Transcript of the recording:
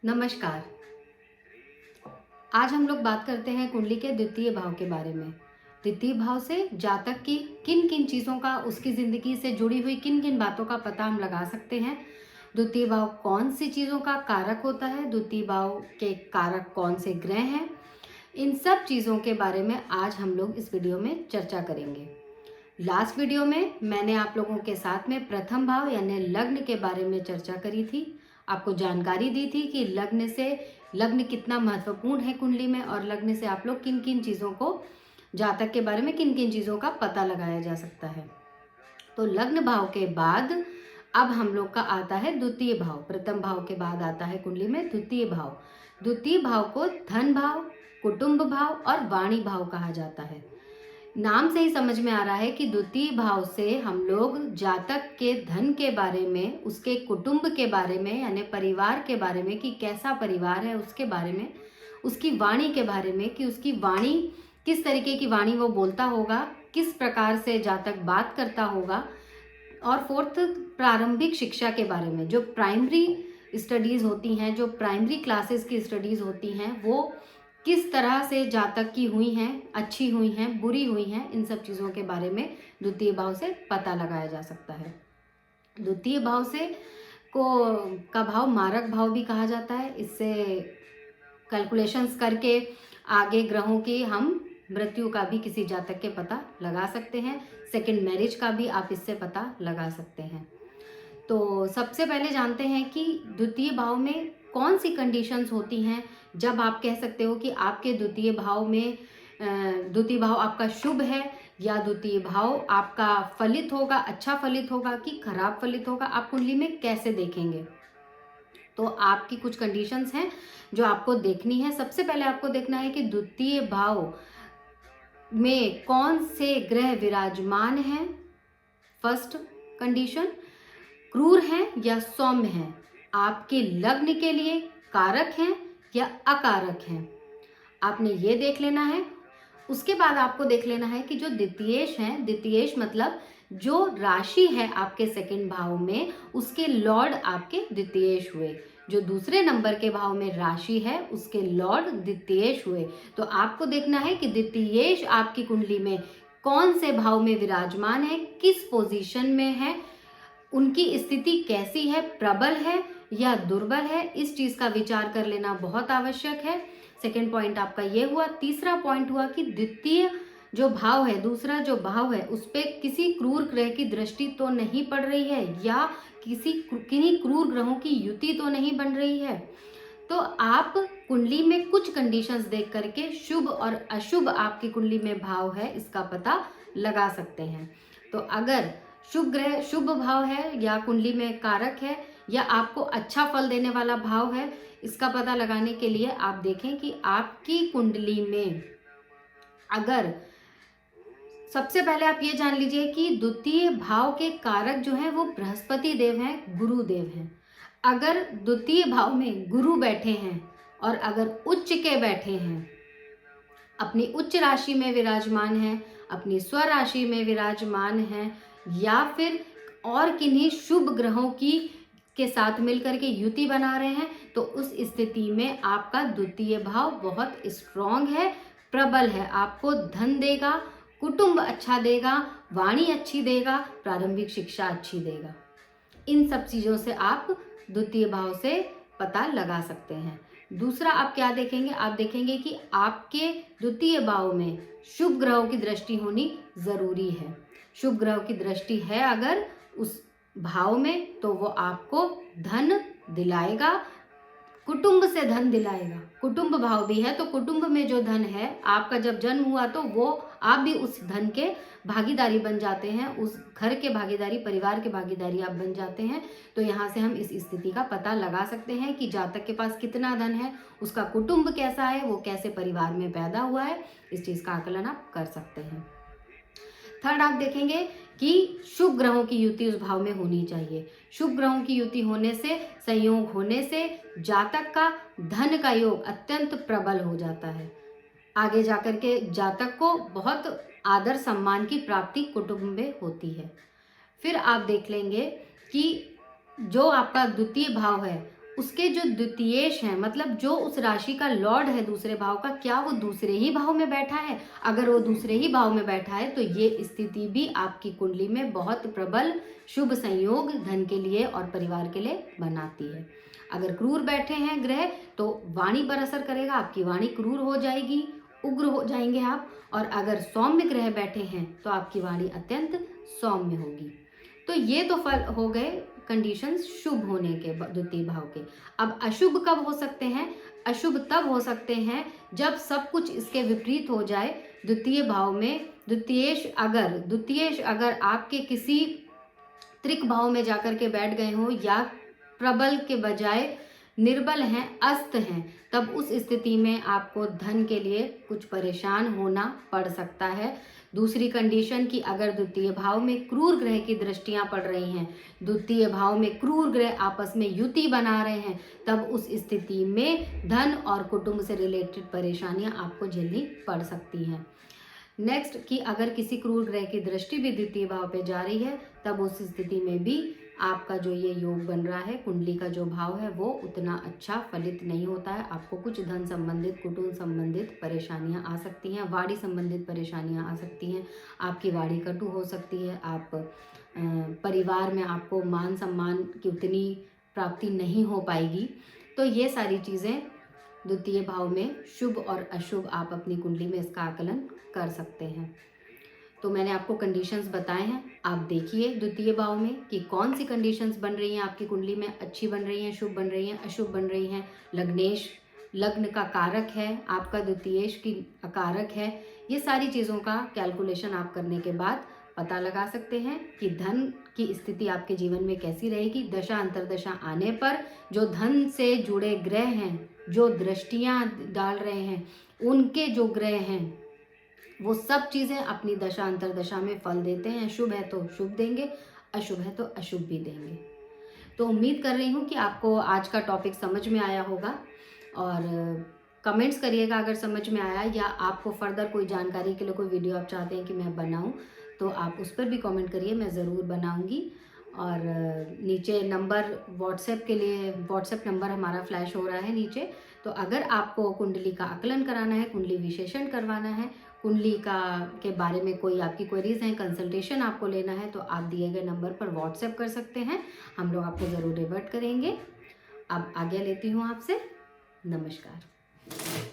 नमस्कार। आज हम लोग बात करते हैं कुंडली के द्वितीय भाव के बारे में। द्वितीय भाव से जातक की किन किन चीज़ों का, उसकी ज़िंदगी से जुड़ी हुई किन किन बातों का पता हम लगा सकते हैं। द्वितीय भाव कौन सी चीज़ों का कारक होता है, द्वितीय भाव के कारक कौन से ग्रह हैं, इन सब चीज़ों के बारे में आज हम लोग इस वीडियो में चर्चा करेंगे। लास्ट वीडियो में मैंने आप लोगों के साथ में प्रथम भाव यानी लग्न के बारे में चर्चा करी थी। आपको जानकारी दी थी कि लग्न कितना महत्वपूर्ण है कुंडली में, और लग्न से आप लोग किन किन चीज़ों को, जातक के बारे में किन किन चीज़ों का पता लगाया जा सकता है। तो लग्न भाव के बाद अब हम लोग का आता है द्वितीय भाव। प्रथम भाव के बाद आता है कुंडली में द्वितीय भाव। द्वितीय भाव को धन भाव, कुटुंब भाव और वाणी भाव कहा जाता है। नाम से ही समझ में आ रहा है कि द्वितीय भाव से हम लोग जातक के धन के बारे में, उसके कुटुंब के बारे में यानी परिवार के बारे में कि कैसा परिवार है उसके बारे में, उसकी वाणी के बारे में कि उसकी वाणी किस तरीके की वाणी वो बोलता होगा, किस प्रकार से जातक बात करता होगा, और फोर्थ प्रारंभिक शिक्षा के बारे में। जो प्राइमरी स्टडीज़ होती हैं, जो प्राइमरी क्लासेस की स्टडीज़ होती हैं, वो किस तरह से जातक की हुई हैं, अच्छी हुई हैं, बुरी हुई हैं, इन सब चीज़ों के बारे में द्वितीय भाव से पता लगाया जा सकता है। द्वितीय भाव से को का भाव मारक भाव भी कहा जाता है। इससे कैलकुलेशंस करके आगे ग्रहों की हम मृत्यु का भी किसी जातक के पता लगा सकते हैं। सेकंड मैरिज का भी आप इससे पता लगा सकते हैं। तो सबसे पहले जानते हैं कि द्वितीय भाव में कौन सी कंडीशंस होती हैं जब आप कह सकते हो कि आपके द्वितीय भाव में द्वितीय भाव आपका शुभ है या द्वितीय भाव आपका फलित होगा, अच्छा फलित होगा कि खराब फलित होगा। आप कुंडली में कैसे देखेंगे? तो आपकी कुछ कंडीशंस हैं जो आपको देखनी है। सबसे पहले आपको देखना है कि द्वितीय भाव में कौन से ग्रह विराजमान हैं। फर्स्ट कंडीशन, क्रूर हैं या सौम्य हैं, आपके लग्न के लिए कारक हैं या अकारक हैं, आपने ये देख लेना है। उसके बाद आपको देख लेना है कि जो द्वितीयेश हैं, द्वितीयेश मतलब जो राशि है आपके सेकंड भाव में, उसके लॉर्ड आपके द्वितीयेश हुए। जो दूसरे नंबर के भाव में राशि है उसके लॉर्ड द्वितीयेश हुए। तो आपको देखना है कि द्वितीयेश आपकी कुंडली में कौन से भाव में विराजमान है, किस पोजीशन में है, उनकी स्थिति कैसी है, प्रबल है या दुर्बल है, इस चीज का विचार कर लेना बहुत आवश्यक है। सेकेंड पॉइंट आपका ये हुआ। तीसरा पॉइंट हुआ कि द्वितीय जो भाव है, दूसरा जो भाव है, उस पे किसी क्रूर ग्रह की दृष्टि तो नहीं पड़ रही है या किन्हीं क्रूर ग्रहों की युति तो नहीं बन रही है। तो आप कुंडली में कुछ कंडीशंस देख करके शुभ और अशुभ आपकी कुंडली में भाव है इसका पता लगा सकते हैं। तो अगर शुभ ग्रह, शुभ भाव है या कुंडली में कारक है या आपको अच्छा फल देने वाला भाव है, इसका पता लगाने के लिए आप देखें कि आपकी कुंडली में अगर, सबसे पहले आप ये जान लीजिए कि द्वितीय भाव के कारक जो हैं वो बृहस्पति देव हैं, गुरु देव हैं। अगर द्वितीय भाव में गुरु बैठे हैं और अगर उच्च के बैठे हैं, अपनी उच्च राशि में विराजमान हैं, अपनी स्वराशि में विराजमान हैं, या फिर और किन्हीं शुभ ग्रहों की के साथ मिलकर के युति बना रहे हैं, तो उस स्थिति में आपका द्वितीय भाव बहुत स्ट्रॉन्ग है, प्रबल है, आपको धन देगा, कुटुंब अच्छा देगा, वाणी अच्छी देगा, प्रारंभिक शिक्षा अच्छी देगा। इन सब चीज़ों से आप द्वितीय भाव से पता लगा सकते हैं। दूसरा आप क्या देखेंगे? आप देखेंगे कि आपके द्वितीय भाव में शुभ ग्रहों की दृष्टि होनी जरूरी है। शुभ ग्रहों की दृष्टि है अगर उस भाव में, तो वो आपको धन दिलाएगा, कुटुंब से धन दिलाएगा। कुटुंब भाव भी है तो कुटुंब में जो धन है, आपका जब जन्म हुआ तो वो आप भी उस धन के भागीदारी बन जाते हैं, उस घर के भागीदारी, परिवार के भागीदारी आप बन जाते हैं। तो यहाँ से हम इस स्थिति का पता लगा सकते हैं कि जातक के पास कितना धन है, उसका कुटुंब कैसा है, वो कैसे परिवार में पैदा हुआ है, इस चीज का आकलन आप कर सकते हैं। थर्ड आप देखेंगे कि शुभ ग्रहों की युति उस भाव में होनी चाहिए। शुभ ग्रहों की युति होने से, संयोग होने से जातक का धन का योग अत्यंत प्रबल हो जाता है। आगे जाकर के जातक को बहुत आदर सम्मान की प्राप्ति कुटुंब में होती है। फिर आप देख लेंगे कि जो आपका द्वितीय भाव है उसके जो द्वितीयेश हैं, मतलब जो उस राशि का लॉर्ड है दूसरे भाव का, क्या वो दूसरे ही भाव में बैठा है? अगर वो दूसरे ही भाव में बैठा है तो ये स्थिति भी आपकी कुंडली में बहुत प्रबल शुभ संयोग धन के लिए और परिवार के लिए बनाती है। अगर क्रूर बैठे हैं ग्रह तो वाणी पर असर करेगा, आपकी वाणी क्रूर हो जाएगी, उग्र हो जाएंगे आप। और अगर सौम्य ग्रह बैठे हैं तो आपकी वाणी अत्यंत सौम्य होगी। तो ये तो फल हो गए कंडीशंस शुभ होने के द्वितीय भाव के। अब अशुभ कब हो सकते हैं? अशुभ तब हो सकते हैं जब सब कुछ इसके विपरीत हो जाए द्वितीय भाव में। द्वितीयेश अगर आपके किसी त्रिक भाव में जाकर के बैठ गए हो या प्रबल के बजाय निर्बल हैं, अस्त हैं, तब उस स्थिति में आपको धन के लिए कुछ परेशान होना पड़ सकता है। दूसरी कंडीशन कि अगर द्वितीय भाव में क्रूर ग्रह की दृष्टियां पड़ रही हैं, द्वितीय भाव में क्रूर ग्रह आपस में युति बना रहे हैं, तब उस स्थिति में धन और कुटुंब से रिलेटेड परेशानियां आपको झेलनी पड़ सकती हैं। नेक्स्ट कि अगर किसी क्रूर ग्रह की दृष्टि भी द्वितीय भाव पे जा रही है, तब उस स्थिति में भी आपका जो ये योग बन रहा है, कुंडली का जो भाव है वो उतना अच्छा फलित नहीं होता है। आपको कुछ धन संबंधित, कुटुंब संबंधित परेशानियां आ सकती हैं, वाणी संबंधित परेशानियां आ सकती हैं, आपकी वाणी कटु हो सकती है, आप परिवार में आपको मान सम्मान की उतनी प्राप्ति नहीं हो पाएगी। तो ये सारी चीज़ें द्वितीय भाव में शुभ और अशुभ आप अपनी कुंडली में इसका आकलन कर सकते हैं। तो मैंने आपको कंडीशंस बताए हैं, आप देखिए द्वितीय भाव में कि कौन सी कंडीशंस बन रही हैं आपकी कुंडली में, अच्छी बन रही हैं, शुभ बन रही हैं, अशुभ बन रही हैं। लग्नेश लग्न का कारक है, आपका द्वितीयेश की कारक है। ये सारी चीज़ों का कैलकुलेशन आप करने के बाद पता लगा सकते हैं कि धन की स्थिति आपके जीवन में कैसी रहेगी। दशा अंतरदशा आने पर जो धन से जुड़े ग्रह हैं, जो दृष्टियां डाल रहे हैं, उनके जो ग्रह हैं वो सब चीज़ें अपनी दशा अंतरदशा में फल देते हैं। शुभ है तो शुभ देंगे, अशुभ है तो अशुभ भी देंगे। तो उम्मीद कर रही हूँ कि आपको आज का टॉपिक समझ में आया होगा, और कमेंट्स करिएगा अगर समझ में आया, या आपको फर्दर कोई जानकारी के लिए कोई वीडियो आप चाहते हैं कि मैं बनाऊं तो आप उस पर भी कमेंट करिए, मैं ज़रूर बनाऊंगी। और नीचे नंबर व्हाट्सएप के लिए, व्हाट्सएप नंबर हमारा फ्लैश हो रहा है नीचे। तो अगर आपको कुंडली का आकलन कराना है, कुंडली विशेषण करवाना है, कुंडली का के बारे में कोई आपकी क्वेरीज हैं, कंसल्टेशन आपको लेना है, तो आप दिए गए नंबर पर व्हाट्सएप कर सकते हैं, हम लोग आपको ज़रूर रिवर्ट करेंगे। अब आज्ञा लेती हूँ आपसे, नमस्कार।